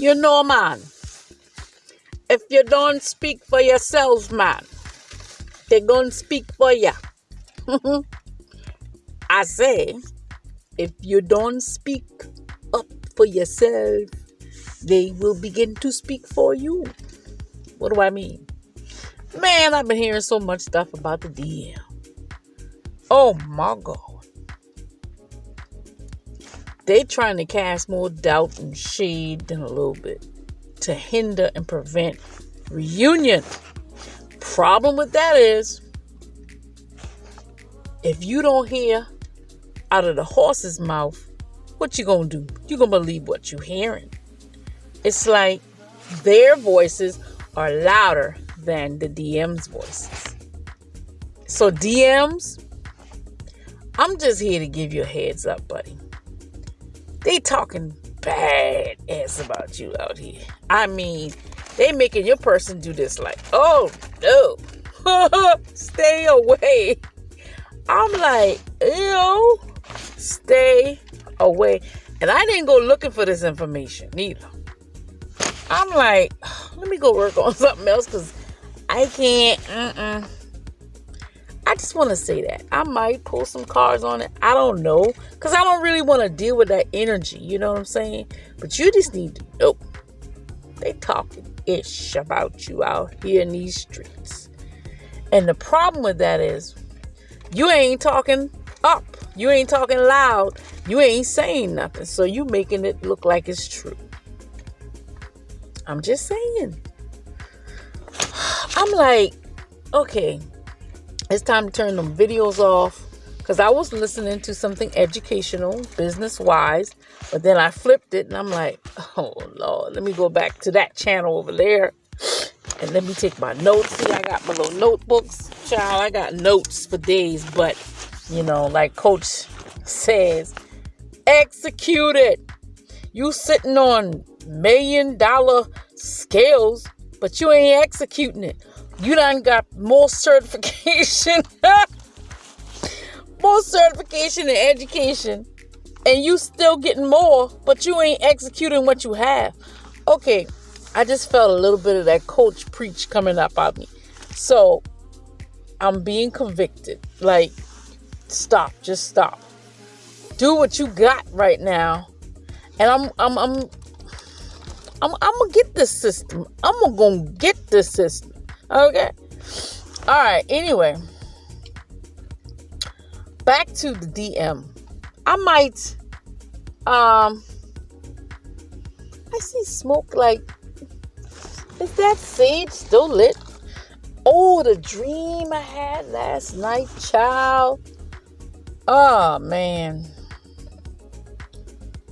You know, man, if you don't speak for yourself, man, they gonna speak for ya. I say, if you don't speak up for yourself, they will begin to speak for you. What do I mean? Man, I've been hearing so much stuff about the DM. Oh my God. They trying to cast more doubt and shade than a little bit to hinder and prevent reunion. Problem with that is, if you don't hear out of the horse's mouth, what you gonna do? You gonna believe what you hearing. It's like their voices are louder than the DM's voices. So DMs, I'm just here to give you a heads up, buddy. They talking bad ass about you out here. I mean, they making your person do this like, oh no, stay away. I'm like, ew, stay away. And I didn't go looking for this information neither. I'm like, let me go work on something else because I can't, I just want to say that. I might pull some cards on it. I don't know. Because I don't really want to deal with that energy. You know what I'm saying? But you just need to know. They talking ish about you out here in these streets. And the problem with that is, you ain't talking up. You ain't talking loud. You ain't saying nothing. So you making it look like it's true. I'm just saying. I'm like, okay. It's time to turn them videos off because I was listening to something educational, business-wise, but then I flipped it and I'm like, oh, Lord, let me go back to that channel over there and let me take my notes. See, I got my little notebooks. Child, I got notes for days, but, you know, like Coach says, execute it. You sitting on $1 million scales, but you ain't executing it. You done got more certification, and education, and you still getting more, but you ain't executing what you have. Okay, I just felt a little bit of that coach preach coming up on me. So, I'm being convicted. Like, stop, just stop. Do what you got right now, and I'm gonna get this system. I'm gonna get this system. Okay. All right. Anyway, back to the DM. I might, I see smoke like, is that sage still lit? Oh, the dream I had last night, child. Oh, man.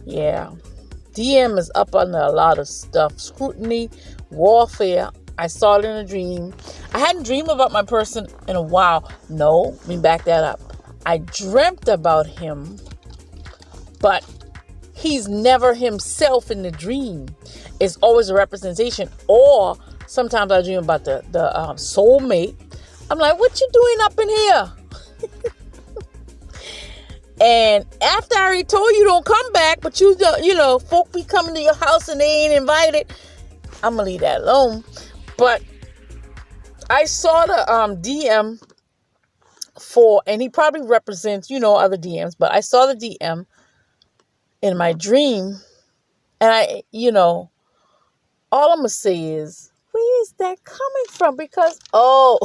Yeah. DM is up under a lot of stuff. Scrutiny, warfare. I saw it in a dream. I hadn't dreamed about my person in a while. No, let me back that up. I dreamt about him, but he's never himself in the dream. It's always a representation. Or sometimes I dream about the soulmate. I'm like, what you doing up in here? And after I already told you don't come back, but you know, folk be coming to your house and they ain't invited. I'm gonna leave that alone. But I saw the DM for, and he probably represents, you know, other DMs, but I saw the DM in my dream, and I, you know, all I'm going to say is, where is that coming from? Because, I'm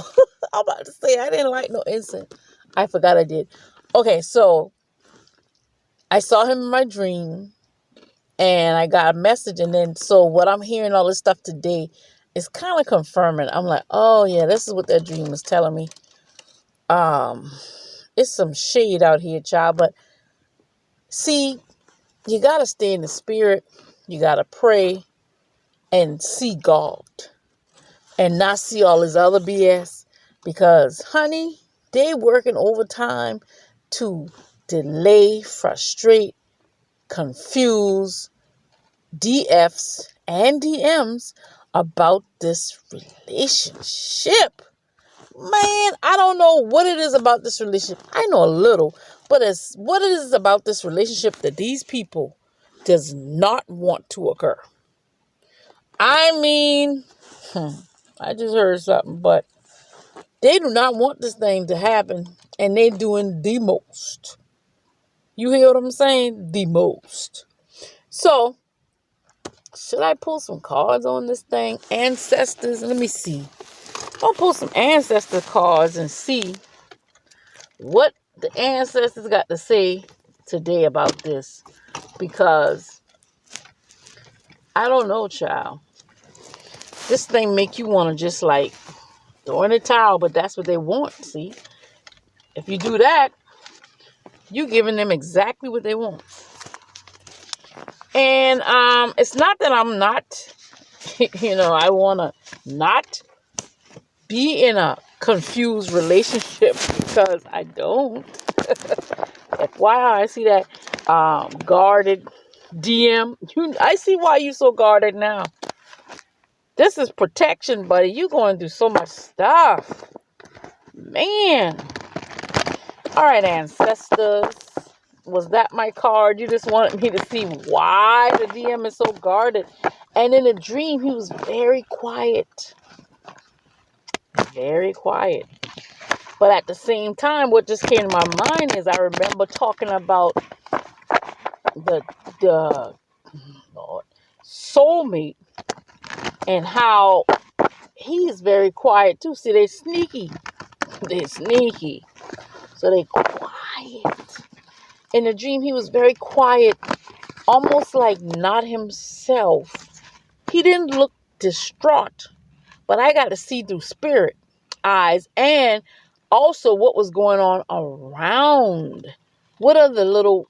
about to say, I didn't like no incense. I forgot I did. Okay, so I saw him in my dream, and I got a message, and then, so what I'm hearing all this stuff today, it's kind of confirming. I'm like, oh yeah, this is what that dream was telling me. It's some shade out here, child. But see, you gotta stay in the spirit. You gotta pray and see God, and not see all this other BS. Because, honey, they working overtime to delay, frustrate, confuse DFs and DMs about this relationship. Man, I don't know what it is about this relationship. I know a little, but it's what it is about this relationship that these people does not want to occur. I mean, I just heard something, but they do not want this thing to happen, and they're doing the most. You hear what I'm saying? The most. So, should I pull some cards on this thing? Ancestors, let me see. I'll pull some ancestor cards and see what the ancestors got to say today about this. Because, I don't know, child. This thing make you want to just like throw in a towel, but that's what they want, see? If you do that, you giving them exactly what they want. And it's not that I'm not, I want to not be in a confused relationship, because I don't. FYI, I see that guarded DM. I see why you so guarded now. This is protection, buddy. You going through so much stuff. Man. All right, ancestors. Was that my card? You just wanted me to see why the DM is so guarded. And in a dream, he was very quiet. Very quiet. But at the same time, what just came to my mind is I remember talking about the Lord, soulmate, and how he's very quiet too. See, they're sneaky. They're sneaky. So they quiet. In the dream, he was very quiet, almost like not himself. He didn't look distraught, but I got to see through spirit eyes, and also what was going on around. What are the little,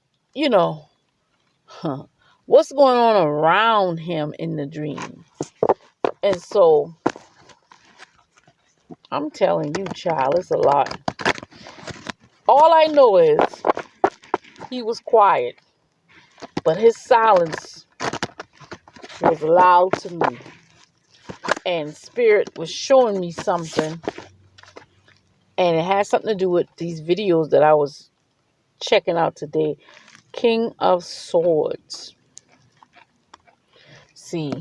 what's going on around him in the dream? And so, I'm telling you, child, it's a lot. All I know is he was quiet, but his silence was loud to me. And spirit was showing me something, and it has something to do with these videos that I was checking out today. King of Swords. See,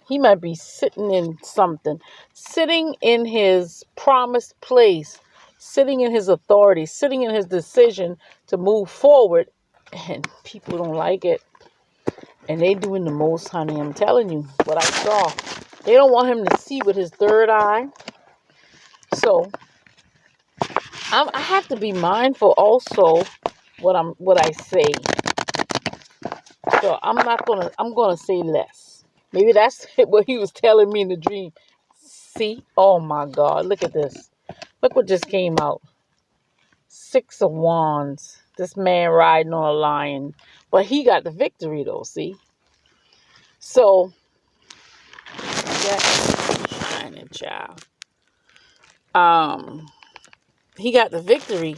he might be sitting in something, sitting in his promised place, sitting in his authority, sitting in his decision to move forward, and people don't like it. And they doing the most, honey. I'm telling you what I saw. They don't want him to see with his third eye. So I have to be mindful also what I say. So I'm gonna say less. Maybe that's what he was telling me in the dream. See? Oh my God, look at this. Look what just came out. 6 of Wands. This man riding on a lion. But he got the victory though, see? So that's shining, child. He got the victory,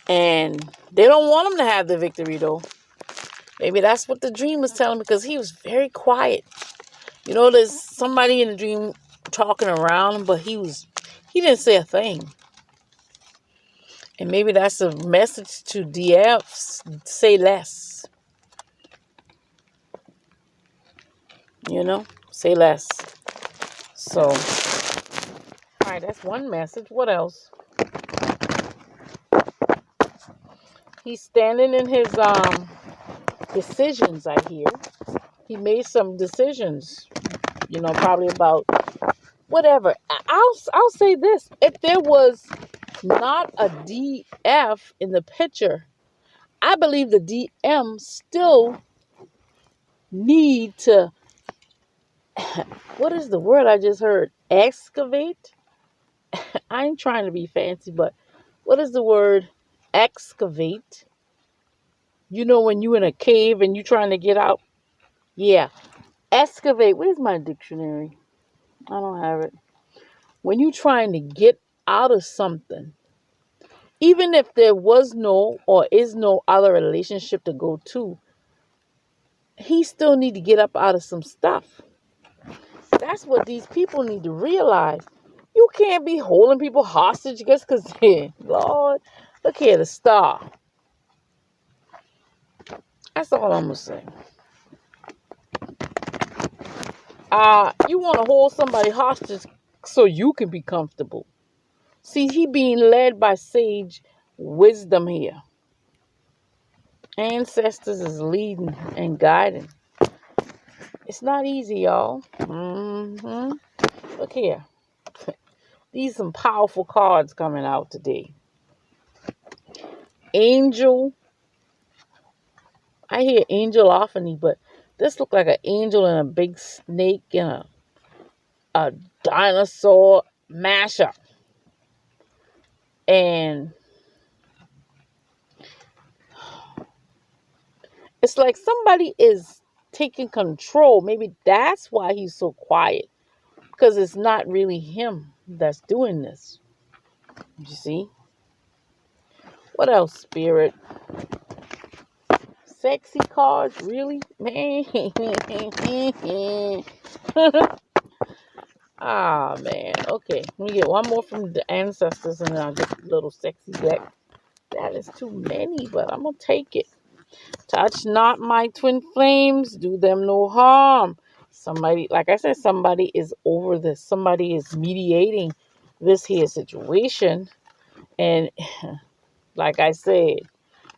and they don't want him to have the victory though. Maybe that's what the dream was telling me, because he was very quiet. There's somebody in the dream talking around him, but he didn't say a thing. And maybe that's a message to DFs. Say less. Say less. So, all right, that's one message. What else? He's standing in his decisions, I hear. He made some decisions, probably about whatever. I'll say this. If there was not a DF in the picture, I believe the DM still need to, what is the word I just heard? Excavate? I ain't trying to be fancy, but what is the word? Excavate. When you in a cave and you trying to get out? Yeah. Excavate. Where's my dictionary? I don't have it. When you trying to get out of something, even if there was no or is no other relationship to go to, he still need to get up out of some stuff. That's what these people need to realize. You can't be holding people hostage just because, Lord, look here, the star. That's all I'm going to say. You want to hold somebody hostage so you can be comfortable. See, he being led by sage wisdom here. Ancestors is leading and guiding. It's not easy, y'all. Look here. These some powerful cards coming out today. Angel. I hear angelophany, but this look like an angel and a big snake and a dinosaur mashup. And it's like somebody is taking control. Maybe that's why he's so quiet. Because it's not really him that's doing this. You see? What else, Spirit? Sexy cards? Really? Man. Ah, man. Okay. Let me get one more from the ancestors and then I'll get a little sexy deck. That is too many, but I'm going to take it. Touch not my twin flames. Do them no harm. Somebody, like I said, somebody is over this. Somebody is mediating this here situation. And like I said,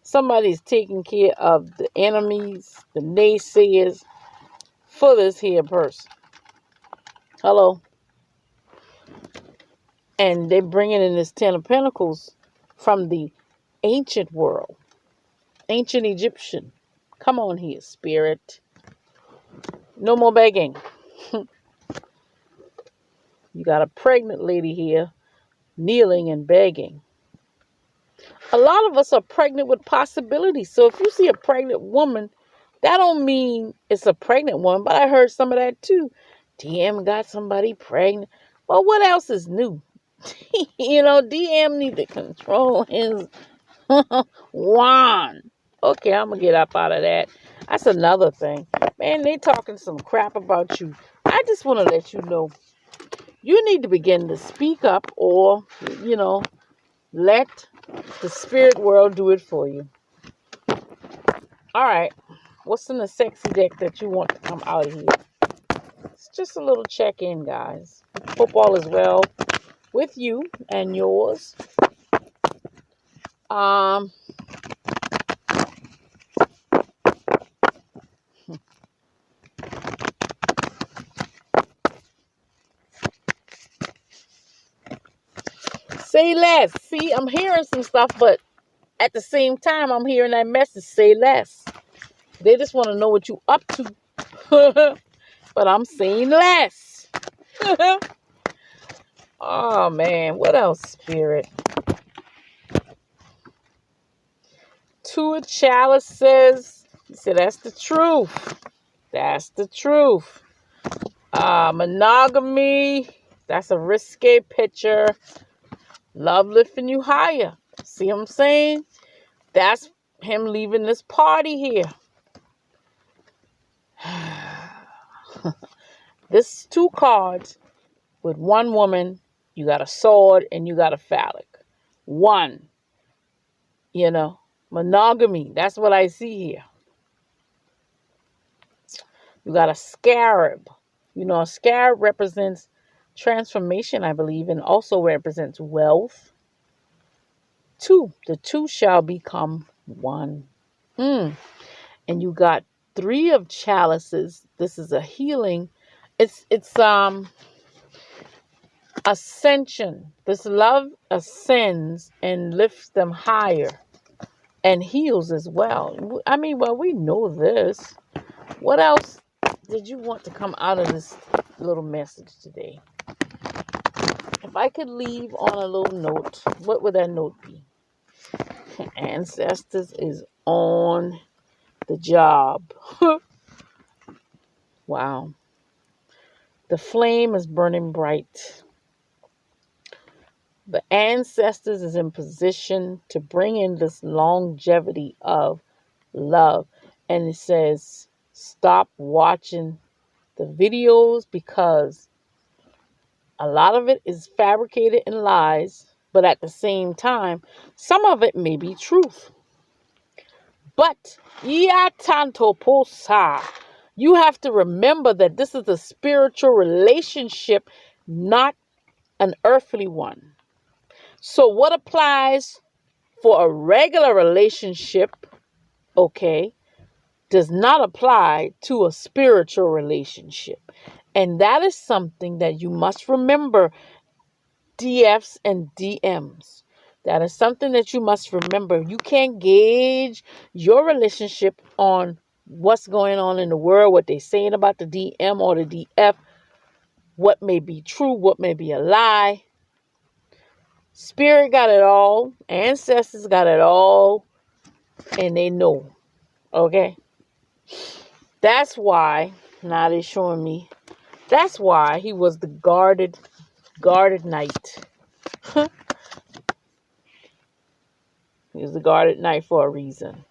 somebody's taking care of the enemies, the naysayers for this here person. Hello. And they're bringing in this 10 of Pentacles from the ancient world. Ancient Egyptian. Come on here, Spirit. No more begging. You got a pregnant lady here kneeling and begging. A lot of us are pregnant with possibilities. So if you see a pregnant woman, that don't mean it's a pregnant woman. But I heard some of that too. DM got somebody pregnant. Well, what else is new? DM need to control his wand. Okay, I'm going to get up out of that. That's another thing. Man, they talking some crap about you. I just want to let you know. You need to begin to speak up or, let the spirit world do it for you. All right. What's in the sexy deck that you want to come out of here? It's just a little check-in, guys. Hope all is well with you and yours. Say less. See, I'm hearing some stuff, but at the same time, I'm hearing that message, say less. They just want to know what you up to. But I'm saying less. Oh, man. What else, Spirit? Two of Chalices. He said, that's the truth. That's the truth. Monogamy. That's a risque picture. Love lifting you higher. See what I'm saying? That's him leaving this party here. This 2 cards with 1 woman. You got a sword and you got a phallic. 1. Monogamy. That's what I see here. You got a scarab. A scarab represents transformation, I believe, and also represents wealth. 2. The 2 shall become 1. And you got 3 of Chalices. This is a healing. It's ascension. This love ascends and lifts them higher and heals as well. I mean, well, we know this. What else did you want to come out of this little message today? If I could leave on a little note, what would that note be? Ancestors is on the job. Wow. The flame is burning bright. The ancestors is in position to bring in this longevity of love. And it says, stop watching the videos because a lot of it is fabricated and lies. But at the same time, some of it may be truth. But, ya tanto posa. You have to remember that this is a spiritual relationship, not an earthly one. So what applies for a regular relationship, okay, does not apply to a spiritual relationship. And that is something that you must remember, DFs and DMs. That is something that you must remember. You can't gauge your relationship on what's going on in the world, what they're saying about the DM or the DF, what may be true, what may be a lie. Spirit got it all. Ancestors got it all. And they know. Okay? That's why, now they're showing me, that's why he was the guarded knight. He was the guarded knight for a reason.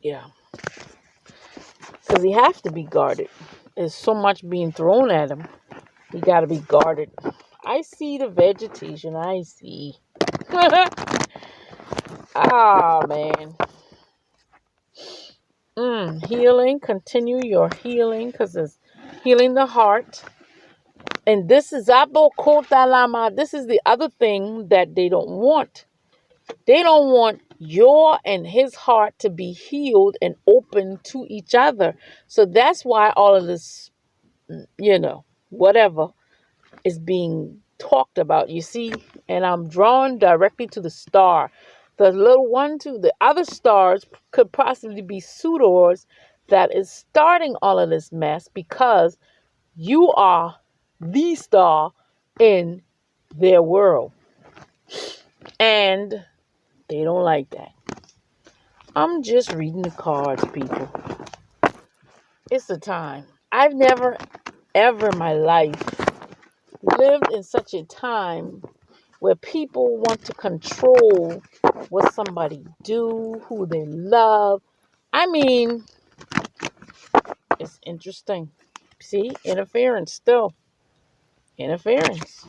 Yeah. Because he has to be guarded. There's so much being thrown at him. He got to be guarded. I see the vegetation. I see. Ah, man. Healing. Continue your healing, because it's healing the heart. And this is Abo Kotalama. This is the other thing that they don't want. They don't want your and his heart to be healed and open to each other. So that's why all of this, whatever is being talked about. You see, and I'm drawn directly to the star. The little one, too, the other stars could possibly be suitors that is starting all of this mess, because you are the star in their world. And they don't like that. I'm just reading the cards, people. It's the time. I've never, ever in my life lived in such a time where people want to control what somebody do, who they love. I mean, it's interesting. See, interference still. Interference.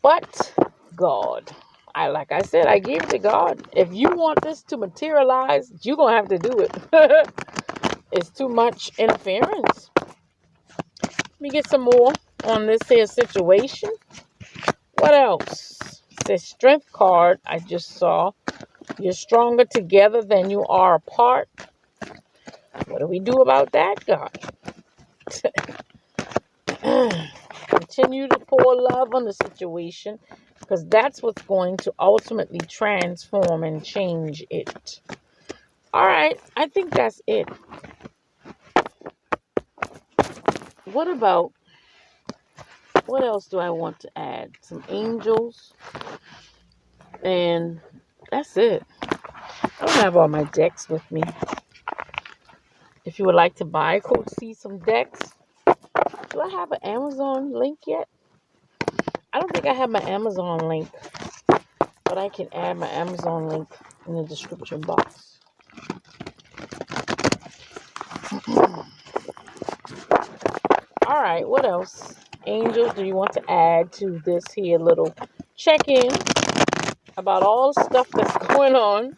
But God, like I said, I gave it to God. If you want this to materialize, you're going to have to do it. It's too much interference. Let me get some more on this here situation. What else? It says strength card. I just saw. You're stronger together than you are apart. What do we do about that, God? Continue to pour love on the situation, because that's what's going to ultimately transform and change it. All right. I think that's it. What else do I want to add? Some angels. And that's it. I don't have all my decks with me. If you would like to buy Coach C some decks, do I have an Amazon link yet? I don't think I have my Amazon link, but I can add my Amazon link in the description box. All right, what else? Angels, do you want to add to this here little check-in about all the stuff that's going on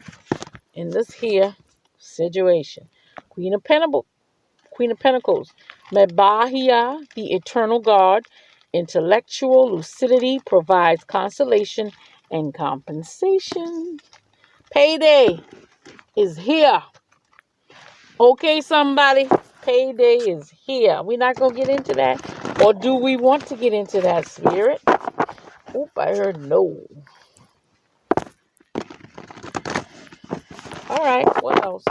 in this here situation? Queen of Pentacles, Mebahia, the eternal God, intellectual lucidity provides consolation and compensation. Payday is here. Okay, somebody, payday is here. We're not going to get into that. Or do we want to get into that, Spirit? Oop, I heard no. All right, what else?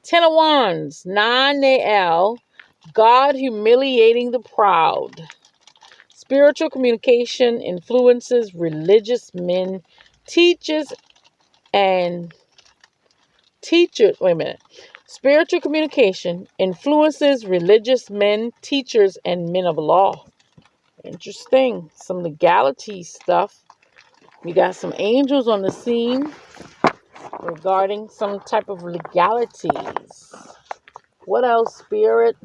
Ten of Wands, Nanael, God humiliating the proud. Spiritual communication influences religious men, teachers. Spiritual communication influences religious men, teachers, and men of law. Interesting. Some legality stuff. We got some angels on the scene regarding some type of legalities. What else, Spirit?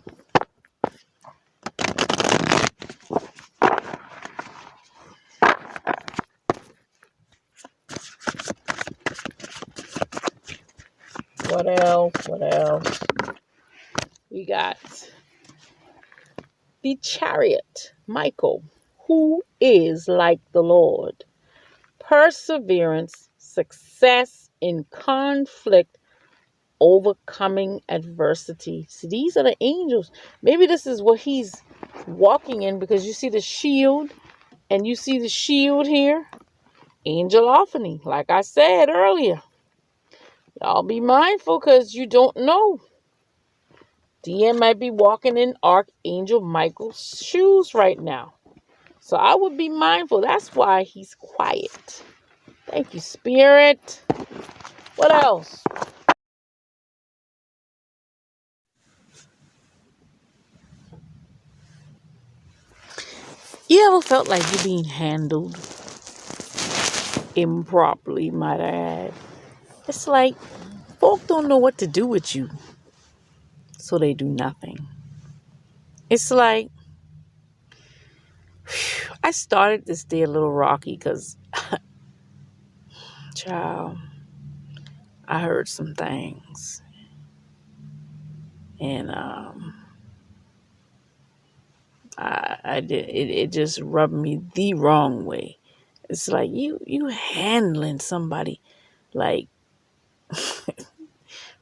What else? What else? We got the Chariot, Michael, who is like the Lord. Perseverance, success in conflict, overcoming adversity. See, these are the angels. Maybe this is what he's walking in, because you see the shield, and you see the shield here. Angelophany, like I said earlier. Y'all be mindful, because you don't know. DM might be walking in Archangel Michael's shoes right now. So I would be mindful. That's why he's quiet. Thank you, Spirit. What else? You ever felt like you're being handled improperly, might I add? It's like folk don't know what to do with you, so they do nothing. It's like, I started this day a little rocky because, child, I heard some things. And I did it just rubbed me the wrong way. It's like you handling somebody like,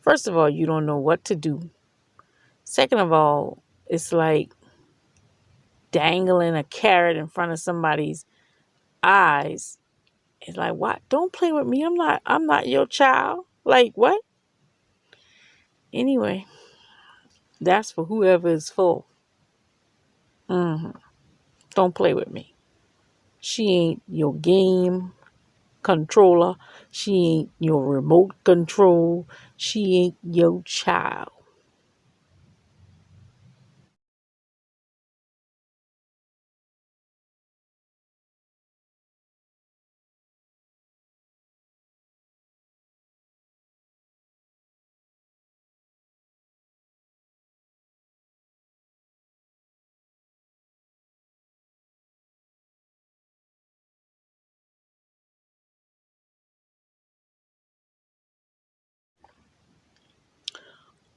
first of all, you don't know what to do. Second of all, it's like dangling a carrot in front of somebody's eyes. It's like, what? Don't play with me. I'm not your child. Like, what? Anyway, that's for whoever is for. Don't play with me. She ain't your game controller. She ain't your remote control. She ain't your child.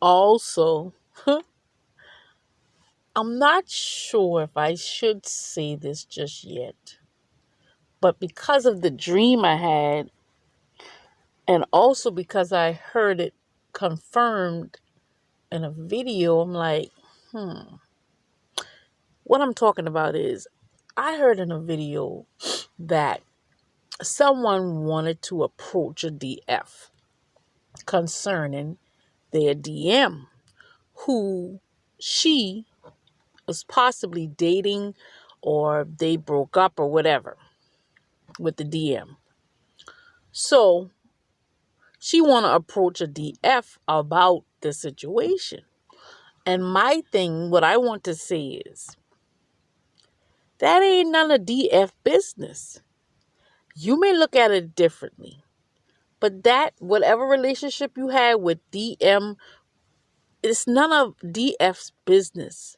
Also, I'm not sure if I should say this just yet, but because of the dream I had, and also because I heard it confirmed in a video, I'm like, what I'm talking about is, I heard in a video that someone wanted to approach a DF concerning their DM, who she was possibly dating, or they broke up or whatever with the DM. So she want to approach a DF about the situation. And my thing, what I want to say is, that ain't none of DF business. You may look at it differently, but that, whatever relationship you had with DM, it's none of DF's business.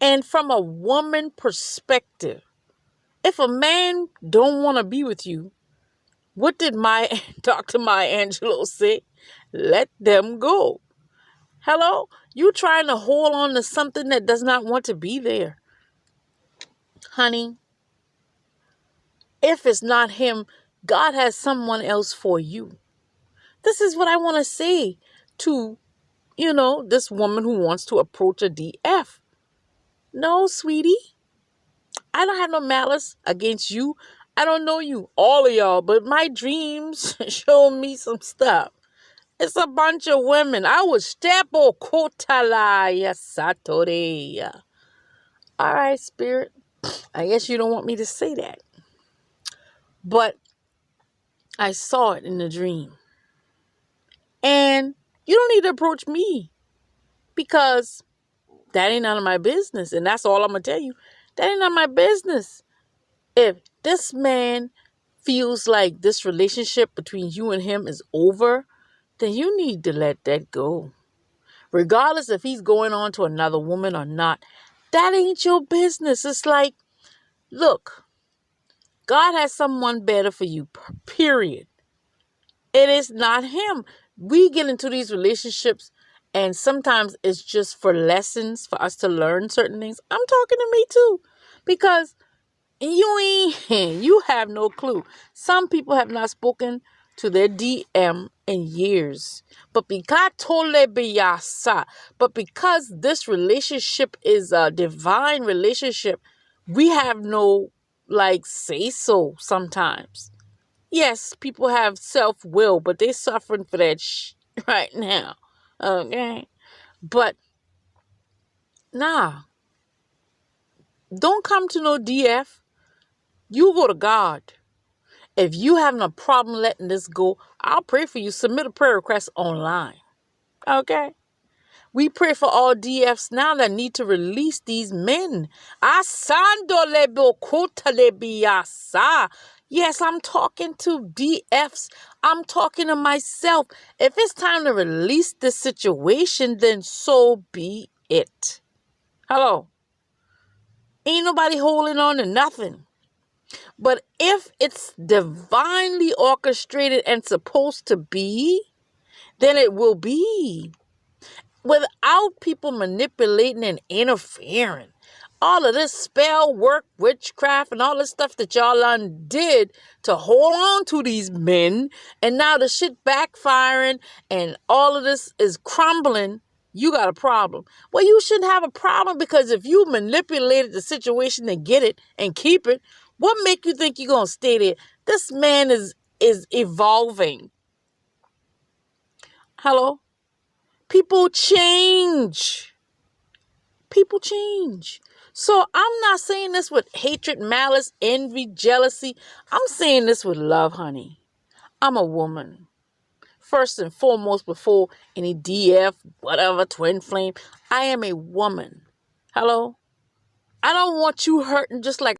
And from a woman perspective, if a man don't want to be with you, what did my Dr. Maya Angelou say? Let them go. Hello? You trying to hold on to something that does not want to be there. Honey, if it's not him, God has someone else for you. This is what I want to say to, this woman who wants to approach a DF. No, sweetie, I don't have no malice against you. I don't know you, all of y'all, but my dreams show me some stuff. It's a bunch of women. I was stepo kotalaya satoreya. All right, Spirit. I guess you don't want me to say that. But I saw it in the dream. And you don't need to approach me, because that ain't none of my business. And that's all I'm going to tell you. That ain't none of my business. If this man feels like this relationship between you and him is over, then you need to let that go. Regardless if he's going on to another woman or not, that ain't your business. It's like, look, God has someone better for you, period. It is not him. we get into these relationships and sometimes it's just for lessons for us to learn certain things. I'm talking to me too, because you have no clue. Some people have not spoken to their DM in years. But because this relationship is a divine relationship, we have no say so sometimes. Yes, people have self-will, but they're suffering for that right now. Okay? But nah, don't come to no DF. You go to God. If you having a problem letting this go, I'll pray for you. Submit a prayer request online. Okay? We pray for all DFs now that need to release these men. Yes, I'm talking to DFs. I'm talking to myself. If it's time to release this situation, then so be it. Hello? Ain't nobody holding on to nothing. But if it's divinely orchestrated and supposed to be, then it will be. Without people manipulating and interfering. All of this spell work, witchcraft, and all this stuff that y'all undid to hold on to these men, and now the shit backfiring and all of this is crumbling, you got a problem. Well, you shouldn't have a problem, because if you manipulated the situation to get it and keep it, what make you think you're going to stay there? This man is evolving. Hello? People change. People change. So I'm not saying this with hatred, malice, envy, jealousy. I'm saying this with love, honey. I'm a woman. First and foremost, before any DF, whatever, twin flame, I am a woman. Hello? I don't want you hurting just like